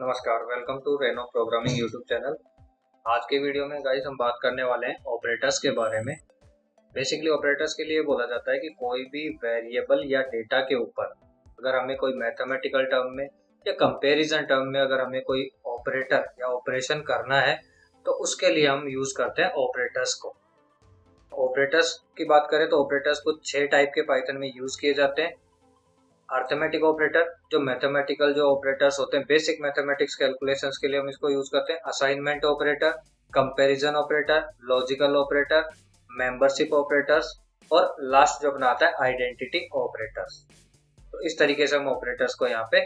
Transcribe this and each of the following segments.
नमस्कार, welcome to Reno programming YouTube channel. आज के वीडियो में गाइस हम बात करने वाले हैं ऑपरेटर्स के बारे में। बेसिकली ऑपरेटर्स के लिए बोला जाता है कि कोई भी वेरिएबल या डेटा के ऊपर अगर हमें कोई मैथमेटिकल टर्म में या कंपैरिजन टर्म में अगर हमें कोई ऑपरेटर या ऑपरेशन करना है तो उसके लिए हम यूज करते हैं ऑपरेटर्स को। ऑपरेटर्स की बात करें तो ऑपरेटर्स को 6 टाइप के पाइथन में यूज किए जाते हैं। अर्थमेटिक ऑपरेटर, जो मैथमेटिकल जो ऑपरेटर्स होते हैं बेसिक मैथमेटिक्स कैलकुलेशंस के लिए हम इसको यूज करते हैं। Assignment operator, comparison operator, logical operator, membership operators और लास्ट जो अपना आता है आइडेंटिटी ऑपरेटर्स। तो इस तरीके से हम ऑपरेटर्स को यहाँ पे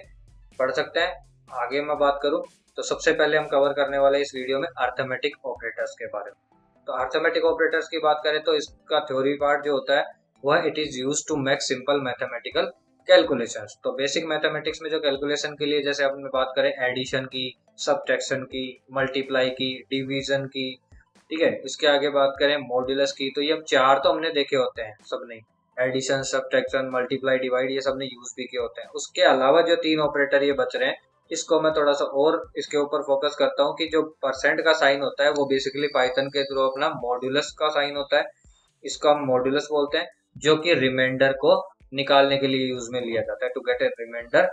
पढ़ सकते हैं। आगे मैं बात करूं तो सबसे पहले हम कवर करने वाले इस वीडियो में अर्थमेटिक ऑपरेटर्स के बारे में। तो अर्थमेटिक ऑपरेटर्स की बात करें तो इसका थ्योरी पार्ट जो होता है वह it is used to make simple mathematical calculations. तो बेसिक मैथमेटिक्स में जो कैलकुलेशन के लिए जैसे अपन बात करें एडिशन की, सब्ट्रैक्शन की, मल्टीप्लाई की, डिवीजन की, ठीक है। इसके आगे बात करें मॉड्यूलस की, तो ये अब 4 तो हमने देखे होते हैं सबने, एडिशन, सब्ट्रैक्शन, मल्टीप्लाई, डिवाइड, ये सबने यूज भी किए होते हैं। उसके अलावा जो 3 ऑपरेटर ये बच रहे हैं इसको मैं थोड़ा सा और इसके ऊपर फोकस करता हूँ कि जो परसेंट का साइन होता है वो बेसिकली पाइथन के थ्रू अपना मॉड्यूलस का साइन होता है, इसको हम मॉड्यूलस बोलते हैं, जो कि रिमाइंडर को निकालने के लिए यूज में लिया जाता है, टू गेट ए रिमाइंडर।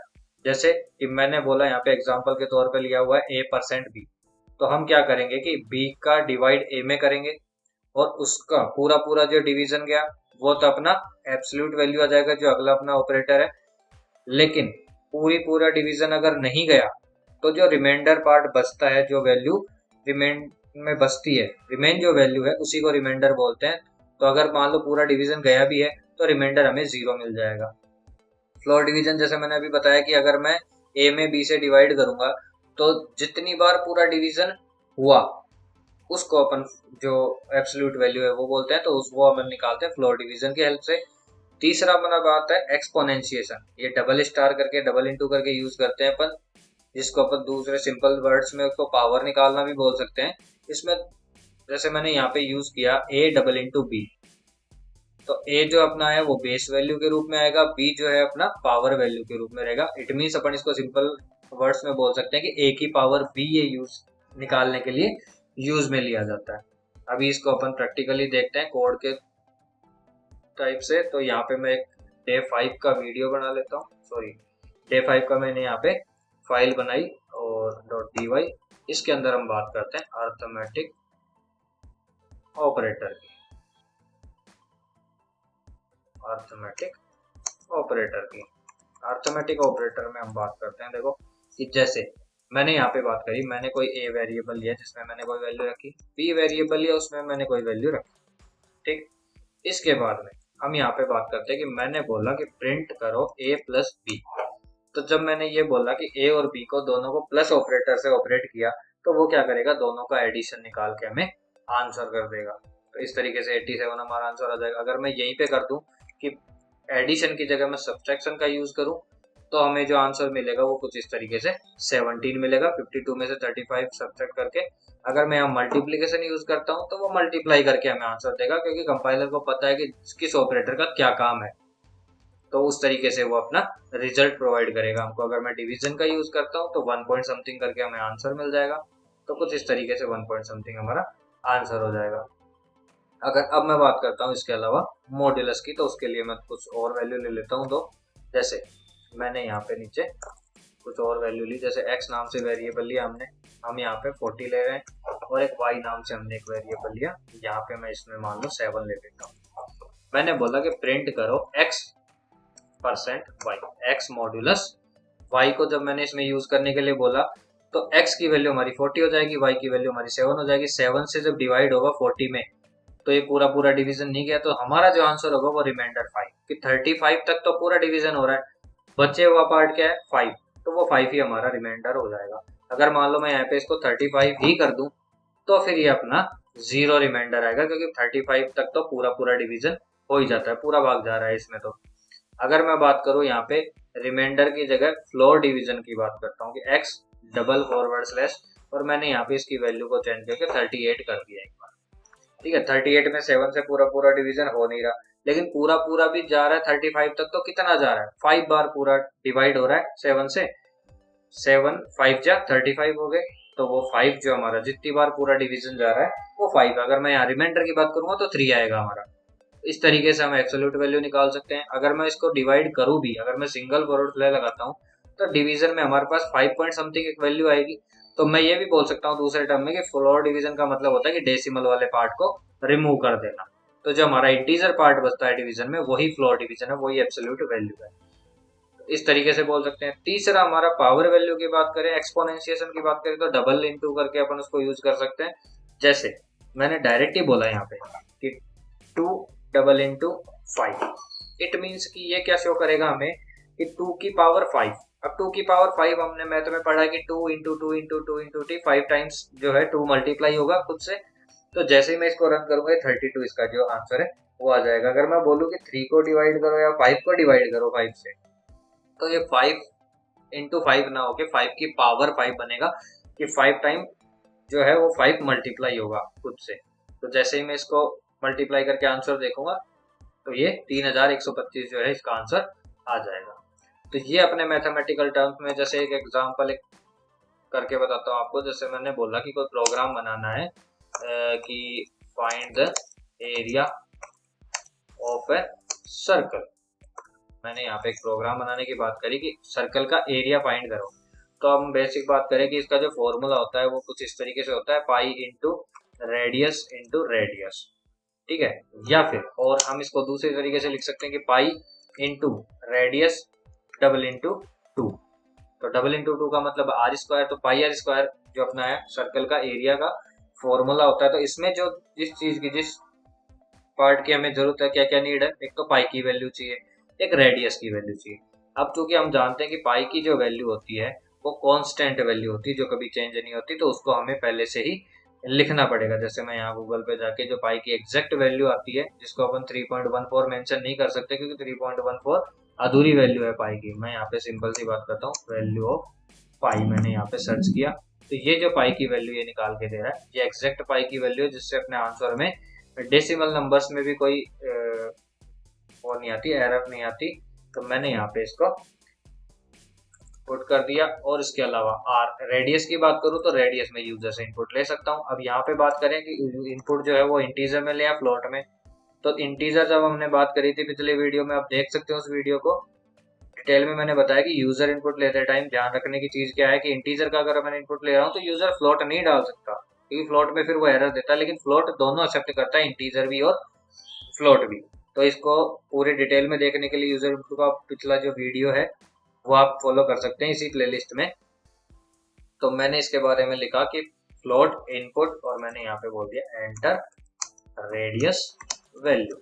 जैसे कि मैंने बोला यहाँ पे एग्जांपल के तौर पे लिया हुआ है a%b, तो हम क्या करेंगे कि b का डिवाइड a में करेंगे और उसका पूरा पूरा जो डिवीजन गया वो तो अपना एब्सोल्यूट वैल्यू आ जाएगा जो अगला अपना ऑपरेटर है। लेकिन पूरा डिवीजन अगर नहीं गया तो जो रिमाइंडर पार्ट बचता है, जो वैल्यू रिमाइंड में बचती है, रिमेन जो वैल्यू है उसी को रिमाइंडर बोलते हैं। तो अगर मान लो पूरा डिवीजन गया भी है तो रिमाइंडर हमें 0 मिल जाएगा। फ्लोर डिवीजन जैसे मैंने अभी बताया कि अगर मैं a में b से डिवाइड करूंगा तो जितनी बार पूरा डिवीजन हुआ उसको अपन जो एब्सोल्यूट वैल्यू है वो बोलते हैं, तो वो अपन निकालते हैं फ्लोर डिवीजन की हेल्प से। तीसरा अपना बात है एक्सपोनेंशिएशन, ये डबल स्टार करके डबल इंटू करके यूज करते हैं अपन, जिसको अपन दूसरे सिंपल वर्ड्स में उसको पावर निकालना भी बोल सकते हैं। इसमें जैसे मैंने यहाँ पे यूज किया a डबल इंटू बी, तो a जो अपना है वो बेस वैल्यू के रूप में आएगा, b जो है अपना पावर वैल्यू के रूप में रहेगा। इट मीन्स अपन इसको सिंपल वर्ड्स में बोल सकते हैं कि a की पावर b ये यूज निकालने के लिए यूज में लिया जाता है। अभी इसको अपन प्रैक्टिकली देखते हैं कोड के टाइप से। तो यहाँ पे मैं एक डे 5 का वीडियो बना लेता हूँ, सॉरी डे 5 का मैंने यहाँ पे फाइल बनाई और .py, इसके अंदर हम बात करते हैं अर्थमेटिक ऑपरेटर की। अर्थमेटिक ऑपरेटर में हम बात करते हैं, देखो कि जैसे मैंने यहाँ पे बात करी, मैंने कोई a वेरिएबल लिया जिसमें मैंने कोई वैल्यू रखी, b वेरिएबल लिया उसमें मैंने कोई वैल्यू रखी, ठीक। इसके बाद में हम यहाँ पे बात करते हैं कि मैंने बोला कि प्रिंट करो a प्लस बी। तो जब मैंने ये बोला कि a और b को दोनों को प्लस ऑपरेटर से ऑपरेट किया तो वो क्या करेगा, दोनों का एडिशन निकाल के हमें आंसर कर देगा। तो इस तरीके से 87 हमारा आंसर आ जाएगा। अगर मैं यहीं पे कर दूं कि एडिशन की जगह मैं सब्ट्रैक्शन का यूज करूं तो हमें जो आंसर मिलेगा वो कुछ इस तरीके से 17 मिलेगा, 52 में से 35 सब्ट्रैक्ट करके। अगर मैं यहाँ मल्टीप्लीकेशन यूज करता हूँ तो वो मल्टीप्लाई करके हमें आंसर देगा, क्योंकि कंपाइलर को पता है कि किस ऑपरेटर का क्या काम है, तो उस तरीके से वो अपना रिजल्ट प्रोवाइड करेगा हमको। अगर मैं डिवीजन का यूज करता हूँ तो 1 पॉइंट समथिंग करके हमें आंसर मिल जाएगा, तो कुछ इस तरीके से 1 पॉइंट समथिंग हमारा आंसर हो जाएगा। अगर अब मैं बात करता हूँ इसके अलावा मॉड्यूलस की, तो उसके लिए मैं कुछ और वैल्यू ले लेता हूँ। तो जैसे मैंने यहाँ पे नीचे कुछ और वैल्यू ली, जैसे x नाम से वेरिएबल लिया हमने, हम यहाँ पे 40 ले रहे हैं, और एक y नाम से हमने एक वेरिएबल लिया, यहाँ पे मैं इसमें मान लो 7 ले लेता हूँ। मैंने बोला कि प्रिंट करो x% y, x modulus y को जब मैंने इसमें यूज करने के लिए बोला तो x की वैल्यू हमारी 40 हो जाएगी, y की वैल्यू हमारी 7 हो जाएगी। 7 से जब डिवाइड होगा 40 में तो ये पूरा डिवीजन नहीं गया, तो हमारा जो आंसर होगा वो रिमाइंडर 5, कि 35 तक तो पूरा डिवीजन हो रहा है, बचे हुआ पार्ट क्या है 5, तो वो 5 ही हमारा रिमाइंडर हो जाएगा। अगर मान लो मैं यहाँ पे इसको 35 ही कर दूं तो फिर ये अपना 0 रिमाइंडर आएगा, क्योंकि 35 तक तो पूरा डिवीजन हो ही जाता है, पूरा भाग जा रहा है इसमें। तो अगर मैं बात करूं यहाँ पे रिमाइंडर की जगह फ्लोर डिवीजन की बात करता हूँ कि x डबल फॉरवर्ड स्लैश, और मैंने यहाँ पे इसकी वैल्यू को चेंज करके 38 कर दिया एक बार, ठीक है। 38 में 7 से पूरा डिवीजन हो नहीं रहा, लेकिन पूरा भी जा रहा है 35 तक, तो कितना जा रहा है 5 बार पूरा डिवाइड हो रहा है 7 से, 7 5 जा 35 हो गए, तो वो 5 जो हमारा जितनी बार पूरा डिवीजन जा रहा है वो 5। अगर मैं यहाँ रिमाइंडर की बात करूंगा तो 3 आएगा हमारा। इस तरीके से हम एब्सोल्यूट वैल्यू निकाल सकते हैं। अगर मैं इसको डिवाइड करूं भी, अगर मैं सिंगल फॉरवर्ड फ्लैग लगाता हूं तो डिवीजन में हमारे पास 5 पॉइंट समथिंग एक वैल्यू आएगी। तो मैं ये भी बोल सकता हूँ दूसरे टर्म में कि फ्लोर डिवीजन का मतलब होता है कि डेसिमल वाले पार्ट को रिमूव कर देना। तो जो हमारा इंटीजर पार्ट बचता है डिवीजन में वही फ्लोर डिवीजन है, वही एब्सोल्यूट वैल्यू है। इस तरीके से बोल सकते हैं। तीसरा हमारा पावर वैल्यू की बात करें, एक्सपोनेंशिएशन की बात करें, तो डबल इनटू करके अपन उसको यूज कर सकते हैं। जैसे मैंने डायरेक्ट ही बोला यहाँ पे कि 2 डबल इंटू 5, इट मीन्स कि ये क्या शो करेगा हमें कि 2 की पावर 5। अब 2 की पावर 5 हमने मैथ में पढ़ा है कि 2 into 2 into 2 into T 5 times जो है 2 मल्टीप्लाई होगा खुद से। तो जैसे ही मैं इसको रन करूंगा 32 इसका जो आंसर है वो आ जाएगा। अगर मैं बोलूँ कि 3 को डिवाइड करो या 5 को डिवाइड करो 5 से, तो ये 5 इंटू 5 ना होके 5 की पावर 5 बनेगा कि 5 टाइम जो है वो 5 मल्टीप्लाई होगा खुद से। तो जैसे ही मैं इसको मल्टीप्लाई करके आंसर देखूंगा तो ये 3125 जो है इसका आंसर आ जाएगा। तो ये अपने मैथमेटिकल टर्म्स में, जैसे एक एग्जांपल करके बताता हूँ आपको। जैसे मैंने बोला कि कोई प्रोग्राम बनाना है कि find the area of a circle. मैंने यहाँ पे एक प्रोग्राम बनाने की बात करी कि सर्कल का एरिया फाइंड करो। तो हम बेसिक बात करें कि इसका जो फॉर्मूला होता है वो कुछ इस तरीके से होता है, पाई इंटू रेडियस, ठीक है। या फिर और हम इसको दूसरे तरीके से लिख सकते हैं कि pi into radius double into 2। तो डबल इंटू 2 का मतलब आर स्क्वायर, तो पाई आर स्क्वायर जो अपना है सर्कल का एरिया का फॉर्मूला होता है। तो इसमें जो जिस चीज की जिस पार्ट की हमें जरूरत है, क्या क्या नीड है, एक तो पाई की वैल्यू चाहिए, एक रेडियस की वैल्यू चाहिए। अब चूंकि हम जानते हैं कि पाई की जो वैल्यू होती है वो कांस्टेंट वैल्यू होती है जो कभी चेंज नहीं होती, तो उसको हमें पहले से ही लिखना पड़ेगा। जैसे मैं यहाँ गूगल पे जाके जो पाई की एग्जैक्ट वैल्यू आती है, जिसको अपन 3.14 मेंशन नहीं कर सकते क्योंकि 3.14 अधूरी वैल्यू है पाई की। मैं यहाँ पे सिंपल सी बात करता हूँ, वैल्यू ऑफ पाई मैंने यहाँ पे सर्च किया तो ये जो पाई की वैल्यू ये निकाल के दे रहा है, ये एग्जैक्ट पाई की वैल्यू है, जिससे अपने आंसर में डेसिमल नंबर्स में भी कोई वो नहीं आती, एरर नहीं आती। तो मैंने यहाँ पे इसको पुट कर दिया। और इसके अलावा आर रेडियस की बात करूँ तो रेडियस में यूजर से इनपुट ले सकता हूँ। अब यहाँ पे बात करें कि इनपुट जो है वो इंटीजर में ले या फ्लोट में, तो इंटीजर जब हमने बात करी थी पिछले वीडियो में, आप देख सकते हो उस वीडियो को, डिटेल में मैंने बताया कि यूजर इनपुट लेते टाइम ध्यान रखने की चीज क्या है कि इंटीजर का अगर मैं इनपुट ले रहा हूँ तो यूजर फ्लोट नहीं डाल सकता, क्योंकि फ्लोट में फिर वो एरर देता है। लेकिन फ्लोट दोनों एक्सेप्ट करता है, इंटीजर भी और फ्लोट भी। तो इसको पूरे डिटेल में देखने के लिए यूजर इनपुट का पिछला जो वीडियो है वो आप फॉलो कर सकते हैं इसी प्लेलिस्ट में। तो मैंने इसके बारे में लिखा कि फ्लोट इनपुट, और मैंने यहाँ पे बोल दिया एंटर रेडियस वैल्यू।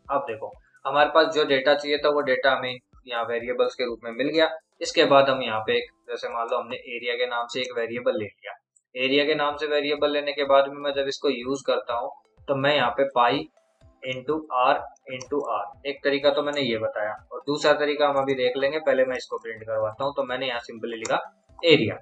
अब देखो हमारे पास जो डेटा चाहिए था वो डेटा हमें यहाँ वेरिएबल्स के रूप में मिल गया। इसके बाद हम यहाँ पे जैसे मान लो हमने एरिया के नाम से एक वेरिएबल ले लिया। एरिया के नाम से वेरिएबल लेने के बाद में मैं जब इसको यूज करता हूँ तो मैं यहाँ पे पाई इंटू आर, एक तरीका तो मैंने ये बताया, और दूसरा तरीका हम अभी देख लेंगे। पहले मैं इसको प्रिंट करवाता हूँ। तो मैंने यहाँ सिंपली लिखा एरिया,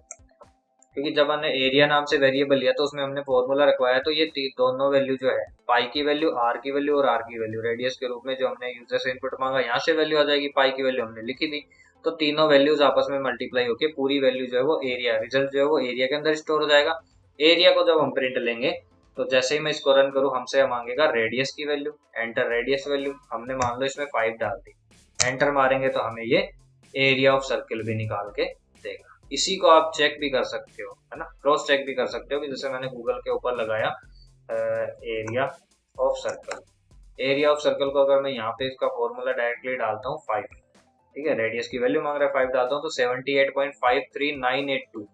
क्योंकि जब हमने एरिया नाम से वेरिएबल लिया तो उसमें हमने फॉर्मूला रखवाया। तो ये दोनों वैल्यू जो है, पाई की वैल्यू, आर की वैल्यू और आर की वैल्यू रेडियस के रूप में जो हमने यूजर से इनपुट मांगा, यहाँ से वैल्यू आ जाएगी। पाई की वैल्यू हमने लिखी थी, तो तीनों वैल्यूज आपस में मल्टीप्लाई होकर पूरी वैल्यू जो है वो एरिया, रिजल्ट जो है वो एरिया के अंदर स्टोर हो जाएगा। एरिया को जब हम प्रिंट लेंगे तो जैसे ही मैं इसको रन करूँ हमसे मांगेगा रेडियस की वैल्यू, एंटर रेडियस वैल्यू। हमने मान लो इसमें 5 डाल दी, एंटर मारेंगे तो हमें ये एरिया ऑफ सर्किल भी निकाल के देगा। इसी को आप चेक भी कर सकते हो, है ना, क्रॉस चेक भी कर सकते हो कि जैसे मैंने गूगल के ऊपर लगाया area of circle. Area of circle को अगर मैं यहाँ पे इसका फॉर्मूला डायरेक्टली डालता हूँ 5, ठीक है, रेडियस की वैल्यू मांग रहा है 5 डालता हूँ तो 78.53982।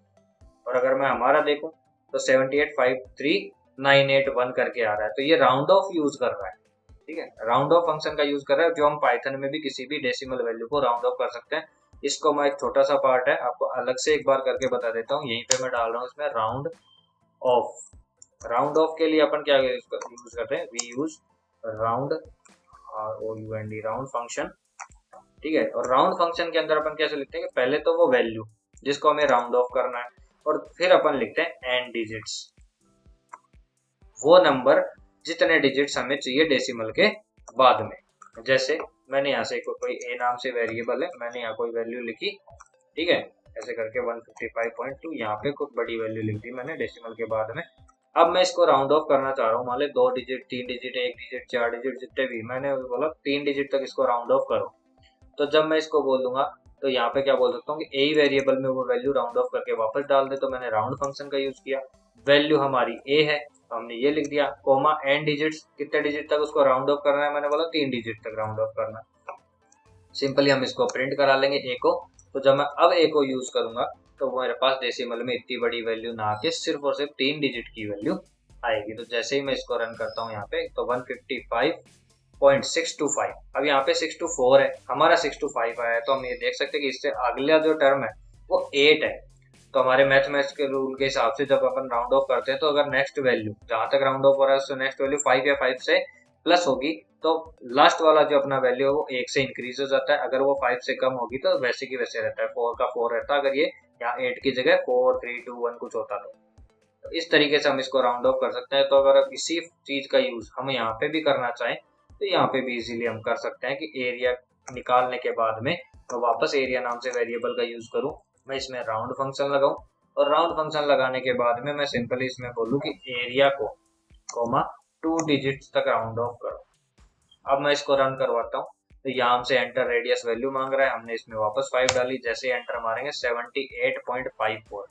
और अगर मैं हमारा देखूँ तो 78.53981 करके आ रहा है। तो ये राउंड ऑफ यूज कर रहा है, ठीक है, राउंड ऑफ फंक्शन का यूज कर रहा है, जो हम पाइथन में भी किसी भी डेसिमल वैल्यू को राउंड ऑफ कर सकते हैं। इसको मैं एक छोटा सा पार्ट है आपको अलग से एक बार करके बता देता हूँ। यहीं पे मैं डाल रहा हूँ इसमें राउंड ऑफ। राउंड ऑफ के लिए अपन क्या यूज करते हैं, we use round, ROUND, round function, ठीक है। और राउंड फंक्शन के अंदर अपन कैसे लिखते हैं कि पहले तो वो वैल्यू जिसको हमें राउंड ऑफ करना है, और फिर अपन लिखते हैं एन डिजिट्स, वो नंबर जितने डिजिट्स हमें चाहिए डेसिमल के बाद में। जैसे मैंने यहाँ से कोई ए नाम से वेरिएबल है, मैंने यहाँ कोई वैल्यू लिखी ठीक है, ऐसे करके 155.2 यहाँ पे कुछ बड़ी वैल्यू लिख दी मैंने डेसिमल के बाद में। अब मैं इसको राउंड ऑफ करना चाह रहा हूँ, मान लो 2 डिजिट 3 डिजिट 1 डिजिट 4 डिजिट जितने भी, मैंने बोला 3 डिजिट तक इसको राउंड ऑफ करो। तो जब मैं इसको बोल दूंगा तो यहाँ पे क्या बोल सकता हूँ कि ए वेरिएबल में वो वैल्यू राउंड ऑफ करके वापस डाल दे, तो मैंने राउंड फंक्शन का यूज किया। वैल्यू हमारी ए है तो हमने ये लिख दिया, कोमा एन डिजिट्स, कितने डिजिट तक उसको राउंड ऑफ करना है, मैंने बोला 3 डिजिट तक राउंड ऑफ करना है। सिंपली हम इसको प्रिंट करा लेंगे ए को। तो जब मैं अब ए को यूज करूंगा तो मेरे पास डेसिमल में इतनी बड़ी वैल्यू ना आके सिर्फ और सिर्फ 3 डिजिट की वैल्यू आएगी। तो जैसे ही मैं इसको रन करता हूँ यहाँ पे तो 155.625, अब यहाँ पे 624 है, हमारा 625 आया है। तो हम ये देख सकते हैं कि इससे अगला जो टर्म है वो 8 है। तो हमारे मैथमेटिक्स के रूल के हिसाब से जब अपन राउंड ऑफ करते हैं तो अगर नेक्स्ट वैल्यू जहां तक राउंड ऑफ हो रहा है उससे नेक्स्ट वैल्यू 5 या 5 से प्लस होगी तो लास्ट वाला जो अपना वैल्यू है वो 1 से इंक्रीज हो जाता है। अगर वो 5 से कम होगी तो वैसे की वैसे रहता है, 4 का 4 रहता है। अगर ये यहाँ 8 की जगह 4 3 2 1 कुछ होता तो इस तरीके से हम इसको राउंड ऑफ कर सकते हैं। तो अगर इसी चीज का यूज हम यहाँ पे भी करना चाहें तो यहाँ पे भी इजीली हम कर सकते हैं कि एरिया निकालने के बाद में तो वापस एरिया नाम से वेरिएबल का यूज करूँ, मैं इसमें राउंड फंक्शन लगाऊं और राउंड फंक्शन लगाने के बाद में मैं सिंपली इसमें बोलूँ कि एरिया को कोमा 2 डिजिट्स तक राउंड ऑफ करो। अब मैं इसको रन करवाता हूँ तो यहाँ हमसे एंटर रेडियस वैल्यू मांग रहा है, हमने इसमें वापस 5 डाली। जैसे एंटर मारेंगे 78.54,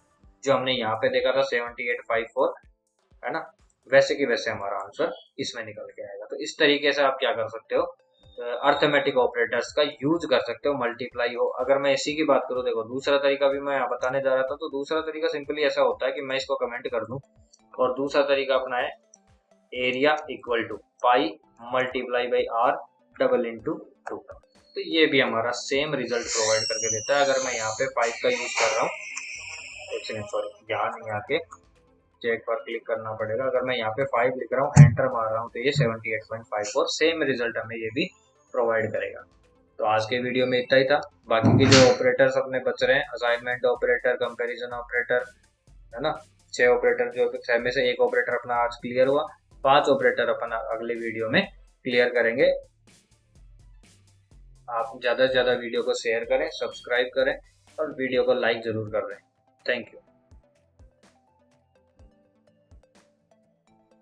जो हमने यहाँ पे देखा था 7854 है ना, वैसे की वैसे हमारा आंसर इसमें निकल के आएगा। तो इस तरीके से आप क्या कर सकते हो, अर्थमेटिक ऑपरेटर्स का यूज कर सकते हो, मल्टीप्लाई हो। अगर मैं इसी की बात करूँ, देखो दूसरा तरीका भी मैं यहाँ बताने जा रहा था। तो दूसरा तरीका सिंपली ऐसा होता है कि मैं इसको कमेंट कर दूं और दूसरा तरीका अपना है area equal to pi multiply by r double into 2। तो ये भी हमारा सेम रिजल्ट प्रोवाइड करके देता है। अगर मैं यहाँ पे 5 का यूज कर रहा हूँ, एक सेकंड सॉरी, यहाँ नहीं आके चेक पर क्लिक करना पड़ेगा। अगर मैं यहाँ पे 5 लिख रहा हूँ एंटर मार रहा हूँ तो ये 78.54 सेम रिजल्ट हमें ये भी प्रोवाइड करेगा। तो आज के वीडियो में इतना ही था। बाकी के जो ऑपरेटर्स अपने बच रहे हैं, असाइनमेंट ऑपरेटर, कंपैरिजन ऑपरेटर, है ना, 6 ऑपरेटर, जो 6 में से एक ऑपरेटर अपना आज क्लियर हुआ, 5 ऑपरेटर अपना अगले वीडियो में क्लियर करेंगे। आप ज़्यादा से ज़्यादा वीडियो को शेयर करें, सब्सक्राइब करें और वीडियो को लाइक जरूर कर दें। Thank you.